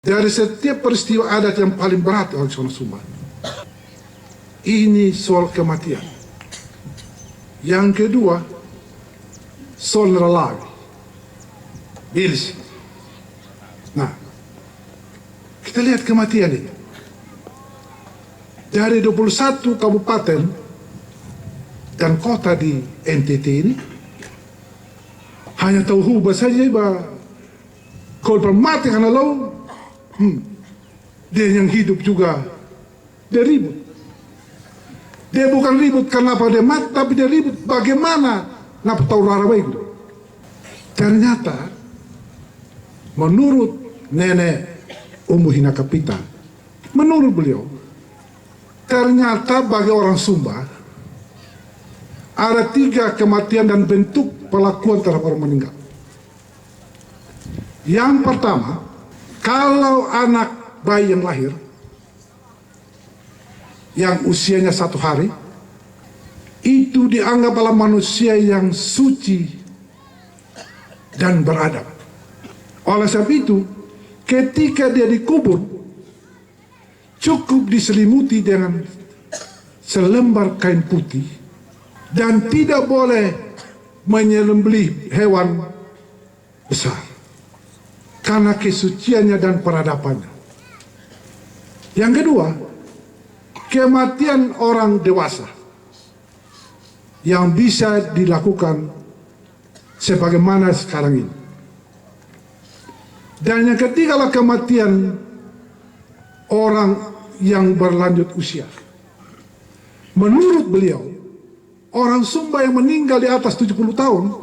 Dari setiap peristiwa adat yang paling berat orang Sumba, ini soal kematian. Yang kedua, soal relawi, bilis. Nah, kita lihat kematian ini. Dari 21 kabupaten dan kota di NTT ini, hanya Tauhuba saja kalau mati karena laut, dia yang hidup juga, dia ribut. Dia bukan ribut karena apa dia mati, tapi dia ribut bagaimana nak tahu lara baik. Ternyata menurut nenek Ummu Hina Kapita, menurut beliau, ternyata bagi orang Sumba ada 3 kematian dan bentuk perlakuan terhadap orang meninggal. Yang pertama, kalau anak bayi yang lahir yang usianya 1 hari itu dianggap adalah manusia yang suci dan beradab. Oleh sebab itu, ketika dia dikubur cukup diselimuti dengan selembar kain putih dan tidak boleh menyembelih hewan besar karena kesuciannya dan peradabannya. Yang kedua, kematian orang dewasa yang bisa dilakukan sebagaimana sekarang ini. Dan yang ketiga adalah kematian orang yang berlanjut usia. Menurut beliau, orang Sumba yang meninggal di atas 70 tahun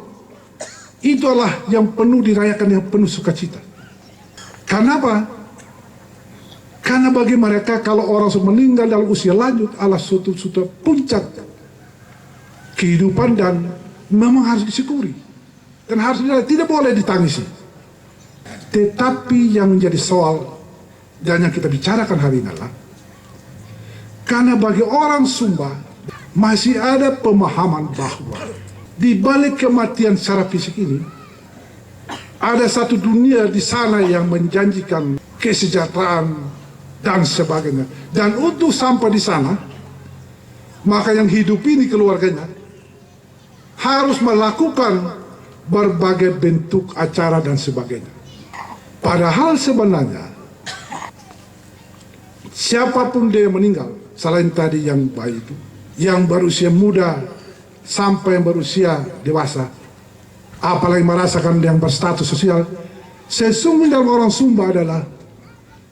itu adalah yang penuh dirayakan yang penuh sukacita. Kenapa? Karena bagi mereka kalau orang meninggal dalam usia lanjut adalah suatu puncak kehidupan dan memang harus disyukuri dan harus tidak boleh ditangisi. Tetapi yang menjadi soal dan yang kita bicarakan hari ini adalah karena bagi orang Sumba masih ada pemahaman bahwa di balik kematian secara fisik ini ada satu dunia di sana yang menjanjikan kesejahteraan dan sebagainya. Dan untuk sampai di sana, maka yang hidup ini keluarganya harus melakukan berbagai bentuk acara dan sebagainya. Padahal sebenarnya siapapun dia yang meninggal, selain tadi yang bayi itu, yang berusia muda sampai yang berusia dewasa, apalagi merasakan yang berstatus sosial, sesungguhnya dalam orang Sumba adalah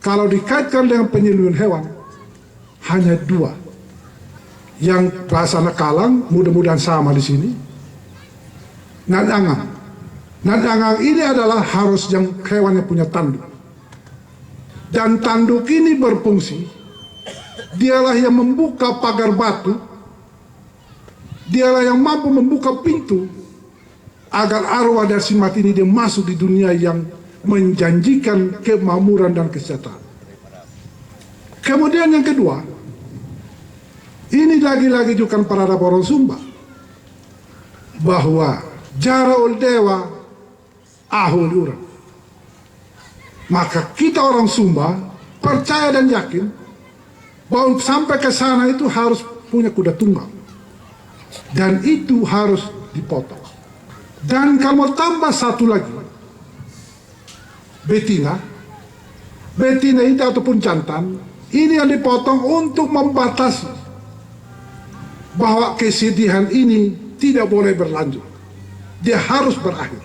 kalau dikaitkan dengan penyembelihan hewan hanya 2. Yang bahasa Nakalang mudah-mudahan sama di sini. Nadangang. Nadangang ini adalah harus yang hewan yang punya tanduk. Dan tanduk ini berfungsi, dialah yang membuka pagar batu, dialah yang mampu membuka pintu agar arwah dari si mati ini dia masuk di dunia yang menjanjikan kemakmuran dan kesejahteraan. Kemudian yang kedua, ini lagi-lagi juga para orang Sumba bahwa jaraul dewa ahul urang. Maka kita orang Sumba percaya dan yakin bahwa sampai ke sana itu harus punya kuda tunggal dan itu harus dipotong. Dan kalau tambah satu lagi, betina itu ataupun jantan, ini yang dipotong untuk membatasi bahwa kesedihan ini tidak boleh berlanjut. Dia harus berakhir.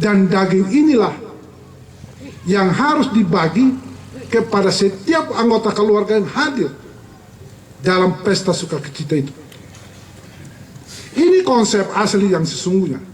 Dan daging inilah yang harus dibagi kepada setiap anggota keluarga yang hadir dalam pesta sukacita itu. Ini konsep asli yang sesungguhnya.